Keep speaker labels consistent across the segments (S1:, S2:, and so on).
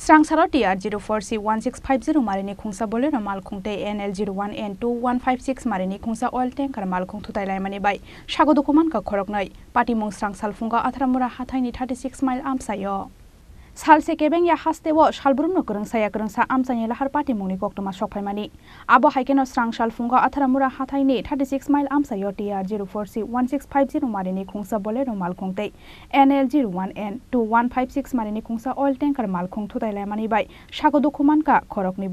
S1: Srangsaro TR04C 1650 marini khungsa bolero malkhungte NL01 N2156 marini khungsa oil tanker malkhung thutai laimani bai sago dokuman ka khoroknai pati mung srangsal funga athramura hathaini 36 mile amsayo salse kebeng ya hastewo salbrum no kurang saya amsani lahar pati mungni koktoma sokphaimani abo haikeno srangsal funga athramura hathaini 36 mile amsayo TR04C 1650 marini khungsa bolero malkhungte NL01 N2156 marini khungsa oil tanker malkhung thutai laimani bai sago dokuman ka khorokni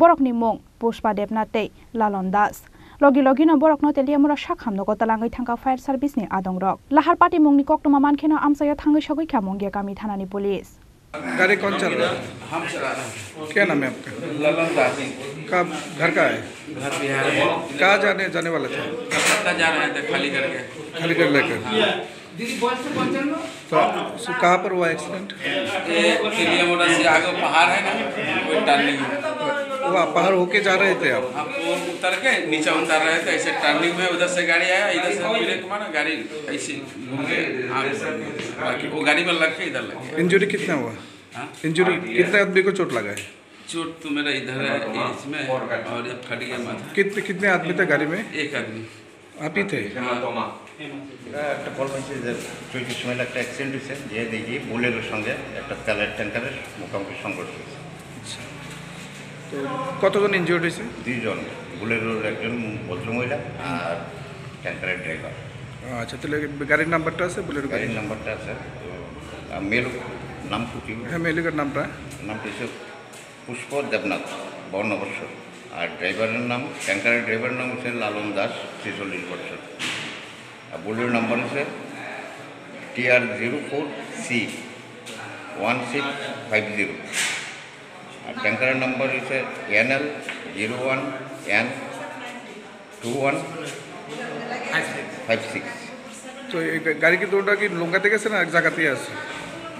S1: borokni mung Pushpa Debnate Lalon Das logi no borok no teliamura shakhamno ko talangai thangka fire service ni adongrok lahar pati mungni koktoma mankheno amsayo thangai sagoi khamongya kami thanani police
S2: गाड़ी कौन चल रहा है?
S3: हम चला रहे हैं।
S2: क्या नाम है आपका?
S3: ललन दास।
S2: कब घर का है?
S3: घर बिहार में।
S2: कहाँ जाने वाला था?
S3: कलकत्ता जा रहे थे खाली करके।
S2: खाली कर लेकर। तो कहाँ पर हुआ एक्सीडेंट?
S3: ये किलिया मोड़ा से आगे पहाड़ है ना, वो टर्निंग में।
S2: वो पहाड़ होके जा रहे थे आप?
S3: हम उतर के नीचे उतर रहे थे, ऐसे टर्निंग में उधर से गाड़ी आया, इधर से ब्रेक मारा, गाड़ी ऐसे घूम के बाकी वो गाड़ी में लग के इधर लग गया।
S2: इंजरी कितना हुआ? इंजरी कितने आदमी को चोट लगा है?
S3: चोट तो मेरा इधर है इसमें और ये फट गया माथा।
S2: कितने आदमी थे गाड़ी में?
S3: एक आदमी।
S2: आप ही थे?
S4: একটা কল পাইছে যে চৈতির সময় একটা অ্যাক্সিডেন্ট হয়েছে যে দেখি বুলেটের সঙ্গে একটা তেলের ট্যাঙ্কারের মুখোমুখি সংঘর্ষ হয়েছে।
S2: তো কতজন ইনজিওর্ড হয়েছে?
S4: দুইজন, বুলেটের একজন ভদ্রমহিলা আর ট্যাঙ্কারের ড্রাইভার।
S2: আচ্ছা, তাহলে গাড়ির নাম্বারটা আছে? বুলেট
S4: গাড়ির নাম্বারটা আছে। মেল নাম কুটি,
S2: হ্যাঁ মেলিকার নামটা
S4: হচ্ছে পুষ্প দেবনাথ 52 বছর, আর ড্রাইভারের নাম ট্যাঙ্কারের ড্রাইভারের নাম হচ্ছে লালন দাস 46 বছর। আর বুলেটের নাম্বার হচ্ছে TR04C 1650 আর ট্যাঙ্কারের নাম্বার হচ্ছে NL01 N2156।
S2: তো এই গাড়ি কি দুটোটা কি লঙ্কাতে গেছে না এক জায়গাতেই আছে?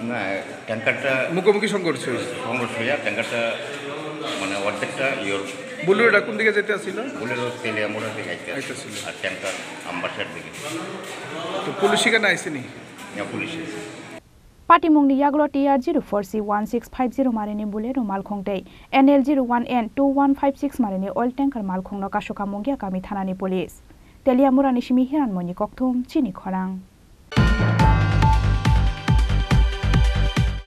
S4: না, ট্যাঙ্কারটা
S2: মুখোমুখি সংঘর্ষ হয়েছে।
S4: হয়ে ট্যাঙ্কারটা মানে অর্ধেকটা
S2: বুলেটটা কোন দিকে যেতে আসছিল?
S4: বুলেরও তেলিয়ামোড়া থেকে
S2: আইতেছিল
S4: আর ট্যাঙ্কার আম্বাসার দিকে।
S2: তো পুলিশ এখানে আইসেনি?
S4: Police
S1: Pati mungni yaglo TR04C 1650 marini bolero malkhongte NL01 N2156 marini oil tanker malkhongno kashoka mongya kami thanani police teliamura nishimi hiran moni kokthum chini khorang